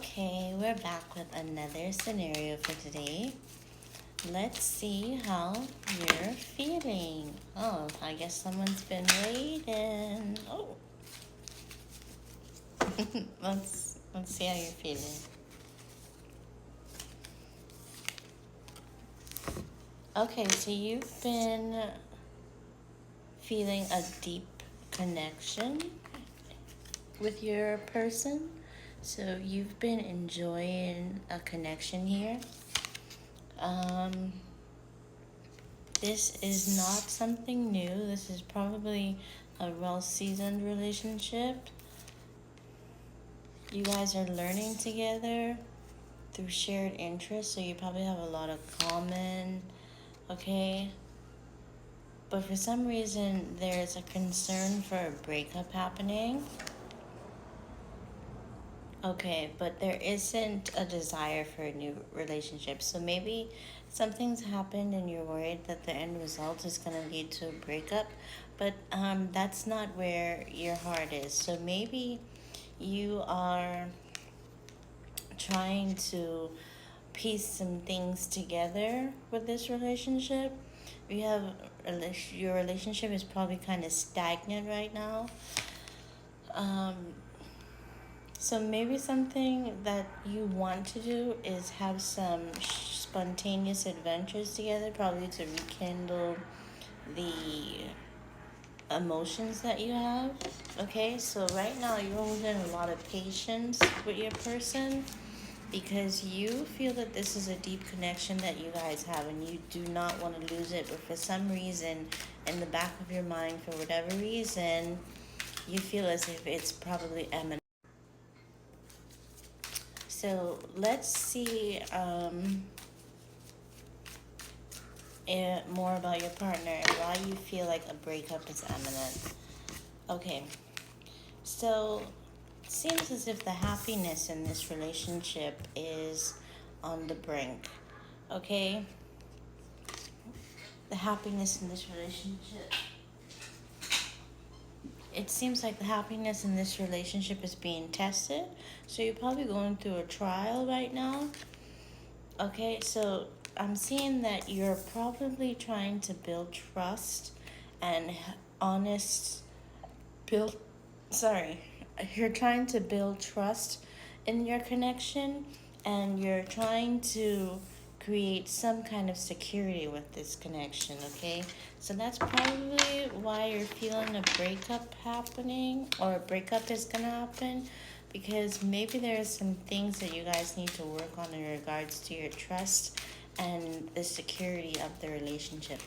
Okay, we're back with another scenario for today. Let's see how you're feeling. Oh, I guess someone's been waiting. Oh, let's see how you're feeling. Okay, so you've been feeling a deep connection with your person. So you've been enjoying a connection here. Um, This is not something new. This is probably a well-seasoned relationship. You guys are learning together through shared interests, so you probably have a lot of common, okay? But for some reason, there's a concern for a breakup happening. Okay, but there isn't a desire for a new relationship. So maybe something's happened and you're worried that the end result is going to lead to a breakup. But that's not where your heart is. So maybe you are trying to piece some things together with this relationship. You have your relationship is probably kind of stagnant right now. Um, So maybe something that you want to do is have some spontaneous adventures together, probably to rekindle the emotions that you have. Okay, so right now you're holding a lot of patience with your person because you feel that this is a deep connection that you guys have and you do not want to lose it, but for some reason, in the back of your mind, for whatever reason, you feel as if it's probably imminent. So let's see more about your partner and why you feel like a breakup is imminent. Okay, so it seems as if the happiness in this relationship is on the brink. Okay, the happiness in this relationship. It seems like the happiness in this relationship is being tested. So you're probably going through a trial right now. Okay, so I'm seeing that you're probably trying to build trust and honest build sorry. You're trying to build trust in your connection and you're trying to create some kind of security with this connection, okay? So that's probably why you're feeling a breakup happening or a breakup is gonna happen because maybe there are some things that you guys need to work on in regards to your trust and the security of the relationship.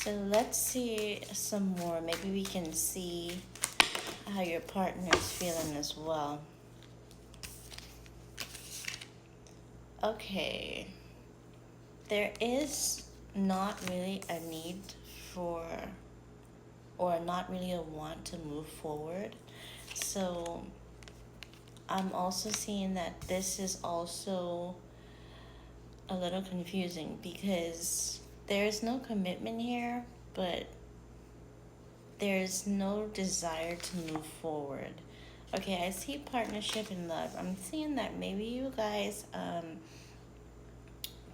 So let's see some more. Maybe we can see how your partner is feeling as well. Okay. There is not really a need for, or not really a want to move forward. So I'm also seeing that this is also a little confusing because there's no commitment here, but there's no desire to move forward. Okay, I see partnership and love. I'm seeing that maybe you guys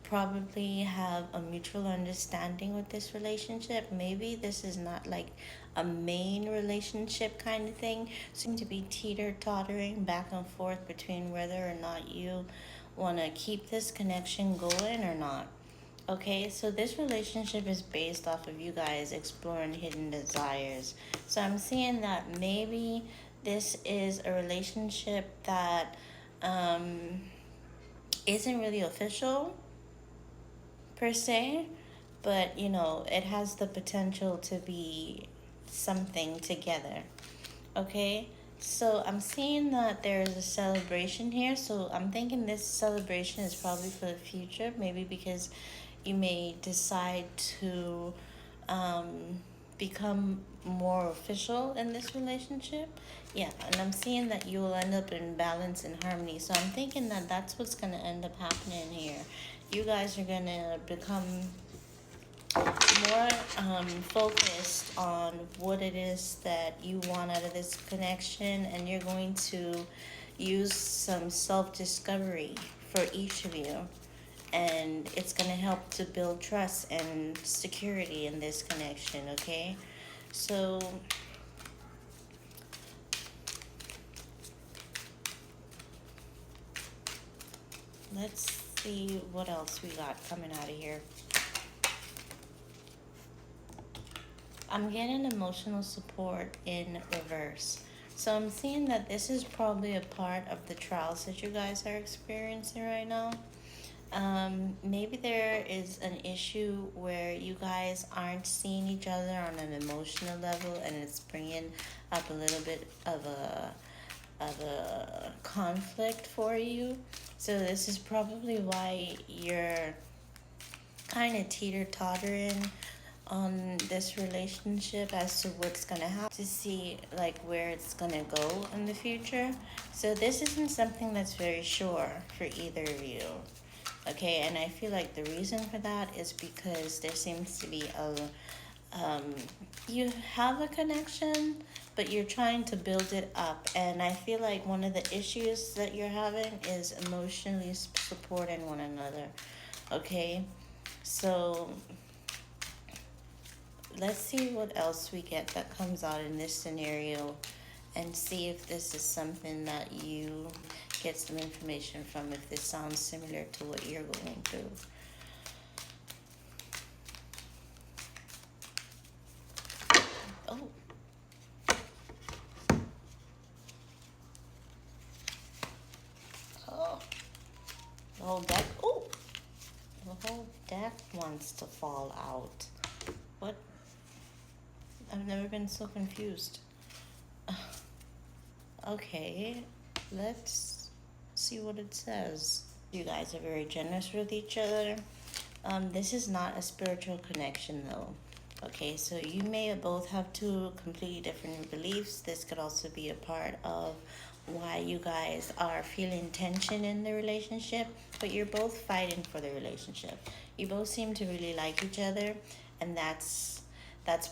probably have a mutual understanding with this relationship. Maybe this is not like a main relationship kind of thing. Seem to be teeter-tottering back and forth between whether or not you want to keep this connection going or not. Okay, so this relationship is based off of you guys exploring hidden desires. So I'm seeing that maybe this is a relationship that isn't really official per se, but it has the potential to be something together. Okay, so I'm seeing that there's a celebration here, so I'm thinking this celebration is probably for the future, maybe because you may decide to become more official in this relationship. Yeah, and I'm seeing that you will end up in balance and harmony. So I'm thinking that that's what's going to end up happening here. You guys are going to become more focused on what it is that you want out of this connection, and you're going to use some self-discovery for each of you, and it's going to help to build trust and security in this connection, okay? So let's see what else we got coming out of here. I'm getting emotional support in reverse. So I'm seeing that this is probably a part of the trials that you guys are experiencing right now. Maybe there is an issue where you guys aren't seeing each other on an emotional level, and it's bringing up a little bit of a conflict for you. So this is probably why you're kind of teeter-tottering on this relationship as to what's gonna happen, to see like where it's gonna go in the future. So this isn't something that's very sure for either of you, okay? And I feel like the reason for that is because there seems to be you have a connection, but you're trying to build it up. And I feel like one of the issues that you're having is emotionally supporting one another, okay? So let's see what else we get that comes out in this scenario, and see if this is something that you get some information from, if this sounds similar to what you're going through. Oh. Oh. The whole deck. Oh. The whole deck wants to fall out. What? I've never been so confused. Okay, let's see what it says. You guys are very generous with each other. This is not a spiritual connection though. Okay, so you may both have two completely different beliefs. This could also be a part of why you guys are feeling tension in the relationship, but you're both fighting for the relationship. You both seem to really like each other, and that's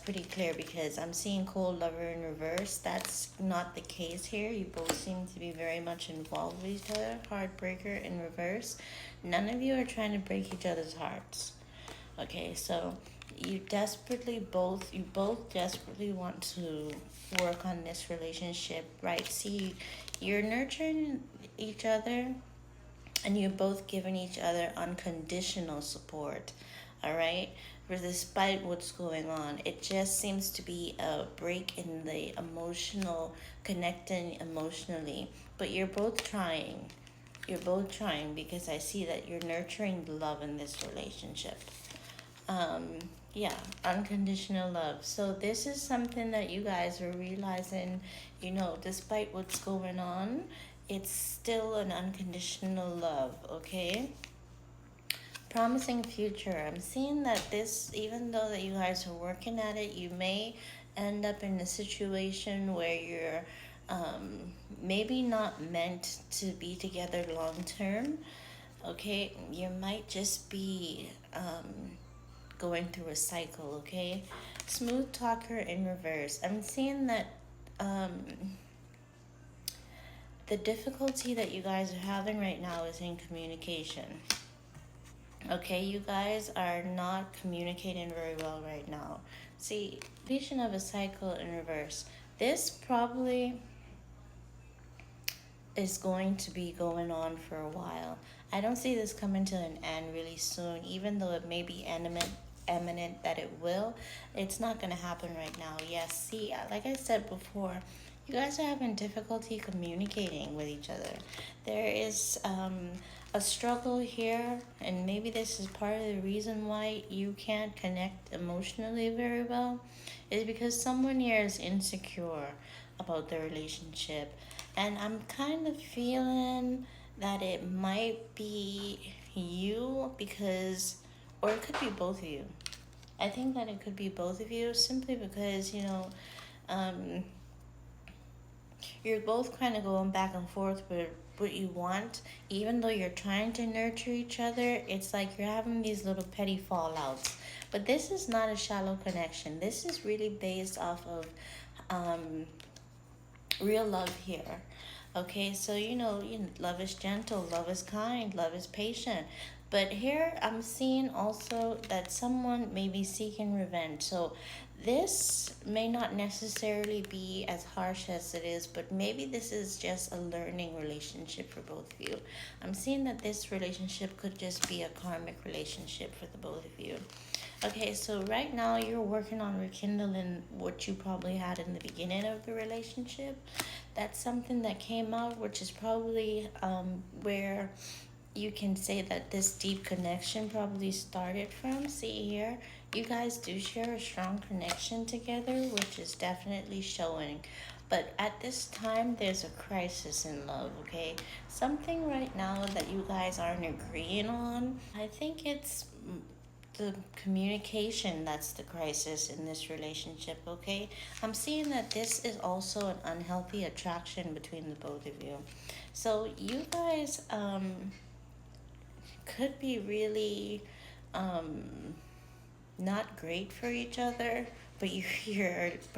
pretty clear, because I'm seeing cold lover in reverse. That's not the case here. You both seem to be very much involved with each other. Heartbreaker in reverse. None of you are trying to break each other's hearts. Okay, so you both desperately want to work on this relationship, right? See, you're nurturing each other, and you're both giving each other unconditional support, all right? For despite what's going on, it just seems to be a break in the emotional connecting emotionally, but you're both trying. You're both trying, because I see that you're nurturing the love in this relationship. Yeah, unconditional love. So this is something that you guys are realizing, despite what's going on, it's still an unconditional love, okay? Promising future. I'm seeing that this, even though that you guys are working at it, you may end up in a situation where you're maybe not meant to be together long term, okay? You might just be going through a cycle, okay? Smooth talker in reverse. I'm seeing that the difficulty that you guys are having right now is in communication. Okay, you guys are not communicating very well right now. See, vision of a cycle in reverse. This probably is going to be going on for a while. I don't see this coming to an end really soon, even though it may be eminent that it will. It's not going to happen right now. Yes, see, like I said before, you guys are having difficulty communicating with each other. There is a struggle here, and maybe this is part of the reason why you can't connect emotionally very well, is because someone here is insecure about the relationship. And I'm kind of feeling that it might be you, because, or it could be both of you. I think that it could be both of you, simply because, you're both kind of going back and forth with what you want. Even though you're trying to nurture each other, it's like you're having these little petty fallouts. But this is not a shallow connection. This is really based off of real love here. Okay, so love is gentle, love is kind, love is patient. But here I'm seeing also that someone may be seeking revenge. So this may not necessarily be as harsh as it is, but maybe this is just a learning relationship for both of you. I'm seeing that this relationship could just be a karmic relationship for the both of you. Okay, so right now you're working on rekindling what you probably had in the beginning of the relationship. That's something that came out, which is probably where you can say that this deep connection probably started from. See here, you guys do share a strong connection together, which is definitely showing. But at this time, there's a crisis in love, okay? Something right now that you guys aren't agreeing on. I think it's the communication that's the crisis in this relationship, okay? I'm seeing that this is also an unhealthy attraction between the both of you. So you guys could be really um, not great for each other, but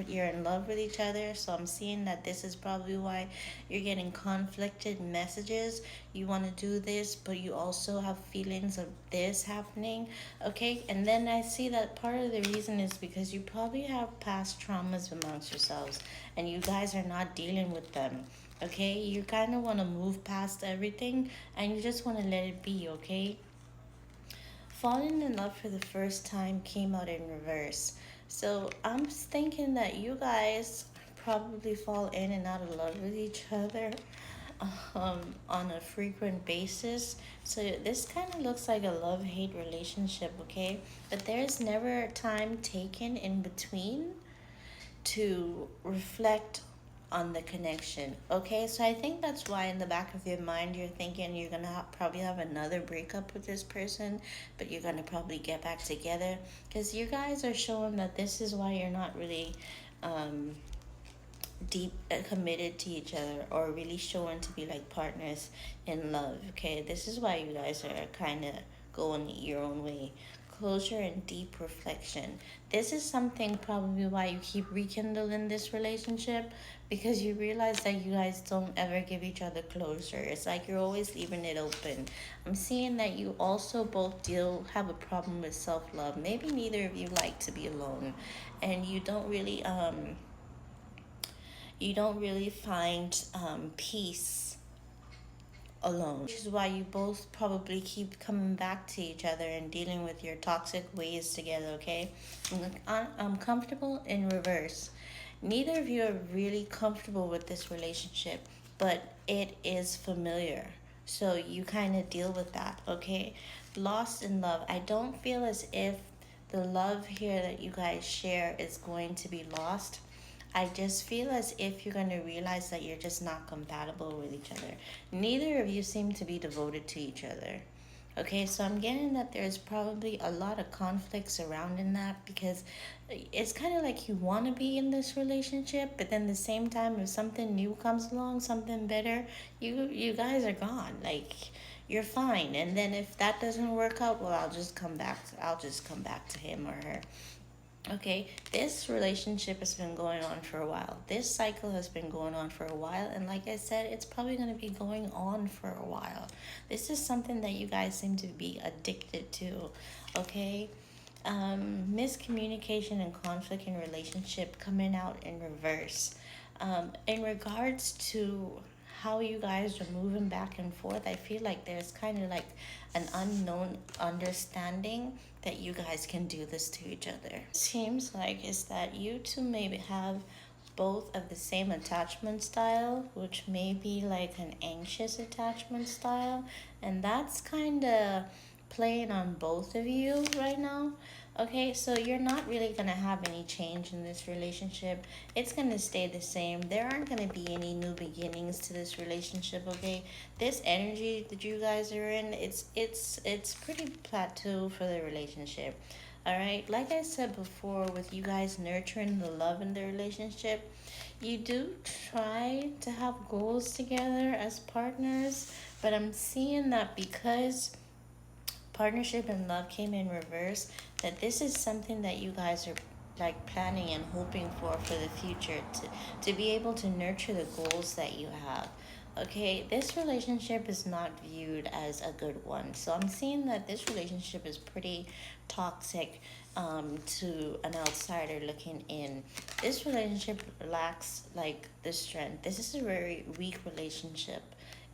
you're in love with each other. So I'm seeing that this is probably why you're getting conflicted messages. You want to do this, but you also have feelings of this happening. Okay, and then I see that part of the reason is because you probably have past traumas amongst yourselves, and you guys are not dealing with them. Okay, you kind of want to move past everything, and you just want to let it be. Okay, falling in love for the first time came out in reverse. So I'm thinking that you guys probably fall in and out of love with each other on a frequent basis. So this kind of looks like a love hate relationship, okay? But there's never a time taken in between to reflect on the connection. Okay, so I think that's why in the back of your mind you're thinking you're gonna probably have another breakup with this person, but you're gonna probably get back together because you guys are showing that this is why you're not really um, deep committed to each other or really showing to be like partners in love. Okay, this is why you guys are kind of going your own way. Closure and deep reflection. This is something probably why you keep rekindling this relationship, because you realize that you guys don't ever give each other closure. It's like you're always leaving it open. I'm seeing that you also both deal have a problem with self-love. Maybe neither of you like to be alone, and you don't really find peace alone, which is why you both probably keep coming back to each other and dealing with your toxic ways together. Okay, I'm comfortable in reverse. Neither of you are really comfortable with this relationship, but it is familiar, so you kind of deal with that. Okay, lost in love. I don't feel as if the love here that you guys share is going to be lost. I just feel as if you're going to realize that you're just not compatible with each other. Neither of you seem to be devoted to each other. Okay, so I'm getting that there's probably a lot of conflict surrounding that, because it's kind of like you want to be in this relationship, but then at the same time, if something new comes along, something better, you guys are gone. Like you're fine, and then if that doesn't work out, well, I'll just come back to him or her. Okay, this relationship has been going on for a while. This cycle has been going on for a while, and like I said, it's probably going to be going on for a while. This is something that you guys seem to be addicted to. Okay, miscommunication and conflict in relationship coming out in reverse. In regards to how you guys are moving back and forth, I feel like there's kind of like an unknown understanding that you guys can do this to each other. Seems like is that you two maybe have both of the same attachment style, which may be like an anxious attachment style, and that's kind of playing on both of you right now. Okay, so you're not really gonna have any change in this relationship. It's gonna stay the same. There aren't gonna be any new beginnings to this relationship. Okay, this energy that you guys are in, it's pretty plateau for the relationship. All right, like I said before, with you guys nurturing the love in the relationship, you do try to have goals together as partners, but I'm seeing that because partnership and love came in reverse, that this is something that you guys are like planning and hoping for the future, to be able to nurture the goals that you have. Okay, this relationship is not viewed as a good one. So I'm seeing that this relationship is pretty toxic to an outsider looking in. This relationship lacks like the strength. This is a very weak relationship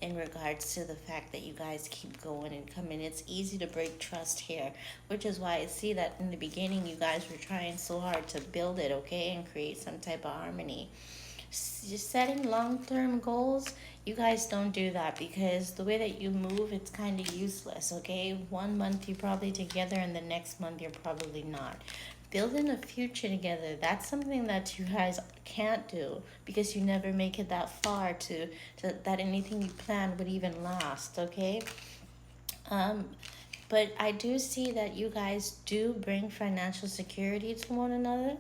in regards to the fact that you guys keep going and coming. It's easy to break trust here, which is why I see that in the beginning you guys were trying so hard to build it, okay, and create some type of harmony. Just setting long-term goals, you guys don't do that because the way that you move, it's kind of useless. Okay, 1 month you're probably together and the next month you're probably not. Building a future together, that's something that you guys can't do because you never make it that far to that anything you plan would even last. Okay. um but I do see that you guys do bring financial security to one another.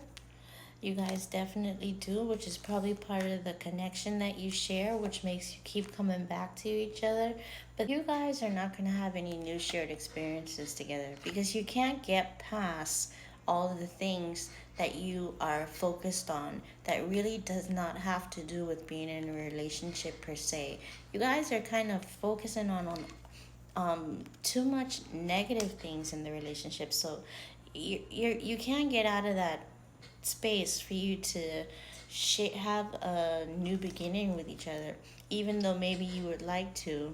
You guys definitely do, which is probably part of the connection that you share, which makes you keep coming back to each other. But you guys are not going to have any new shared experiences together because you can't get past all of the things that you are focused on that really does not have to do with being in a relationship per se. You guys are kind of focusing on too much negative things in the relationship, so you can't get out of that space for you to have a new beginning with each other, even though maybe you would like to.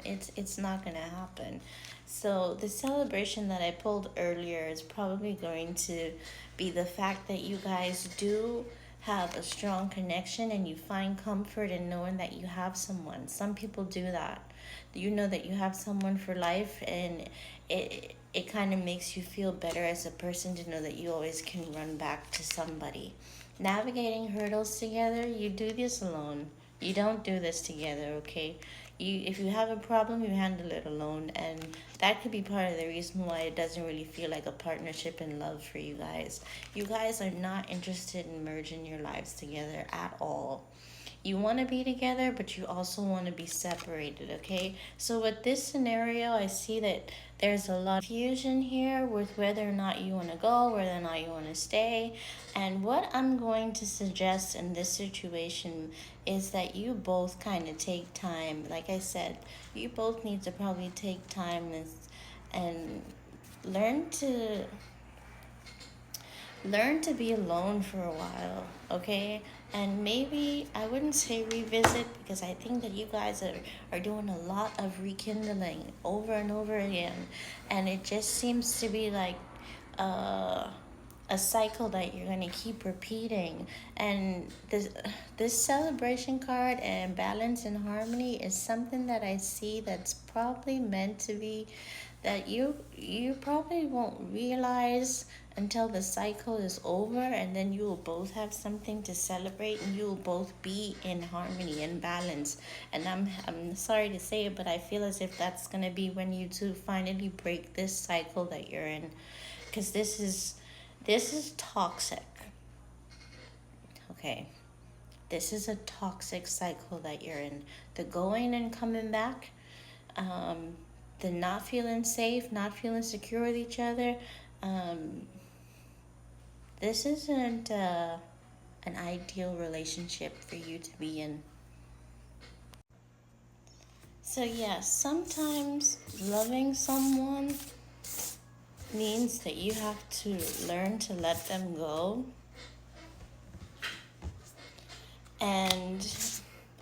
It's not gonna happen. So the celebration that I pulled earlier is probably going to be the fact that you guys do have a strong connection and you find comfort in knowing that you have someone. Some people do that. You know that you have someone for life, and it kind of makes you feel better as a person to know that you always can run back to somebody. Navigating hurdles together, you do this alone. You don't do this together, okay? If you have a problem, you handle it alone, and that could be part of the reason why it doesn't really feel like a partnership in love for you guys. You guys are not interested in merging your lives together at all. You want to be together, but you also want to be separated, okay? So with this scenario, I see that there's a lot of confusion here with whether or not you want to go, whether or not you want to stay. And what I'm going to suggest in this situation is that you both kind of take time. Like I said, you both need to probably take time and learn to be alone for a while, okay? And maybe I wouldn't say revisit because I think that you guys are doing a lot of rekindling over and over again, and it just seems to be like uh a cycle that you're going to keep repeating. And this celebration card and balance and harmony is something that I see that's probably meant to be, that you probably won't realize until the cycle is over, and then you will both have something to celebrate and you will both be in harmony and balance. And I'm sorry to say it, but I feel as if that's going to be when you two finally break this cycle that you're in, because this is toxic. Okay. This is a toxic cycle that you're in. The going and coming back, um, the not feeling safe, not feeling secure with each other. Um, this isn't an ideal relationship for you to be in. So, yeah, sometimes loving someone means that you have to learn to let them go and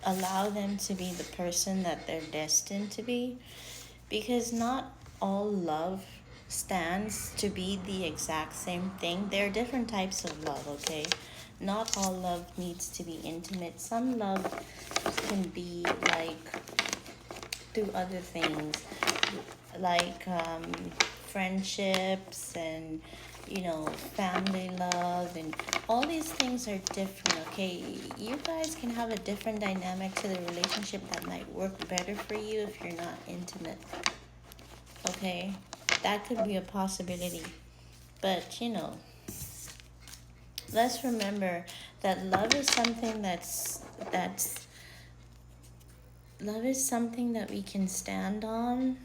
allow them to be the person that they're destined to be, because not all love stands to be the exact same thing. There are different types of love, okay? Not all love needs to be intimate. Some love can be like through other things, like friendships and family love, and all these things are different, okay? You guys can have a different dynamic to the relationship that might work better for you if you're not intimate, okay? That could be a possibility. But let's remember that love is something that we can stand on,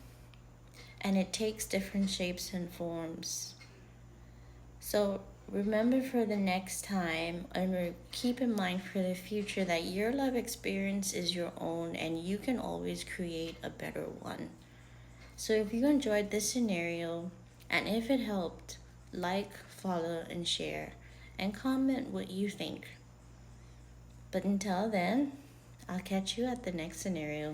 and it takes different shapes and forms. So remember for the next time, and keep in mind for the future that your love experience is your own and you can always create a better one. So if you enjoyed this scenario and if it helped, like, follow, and share, and comment what you think. But until then, I'll catch you at the next scenario.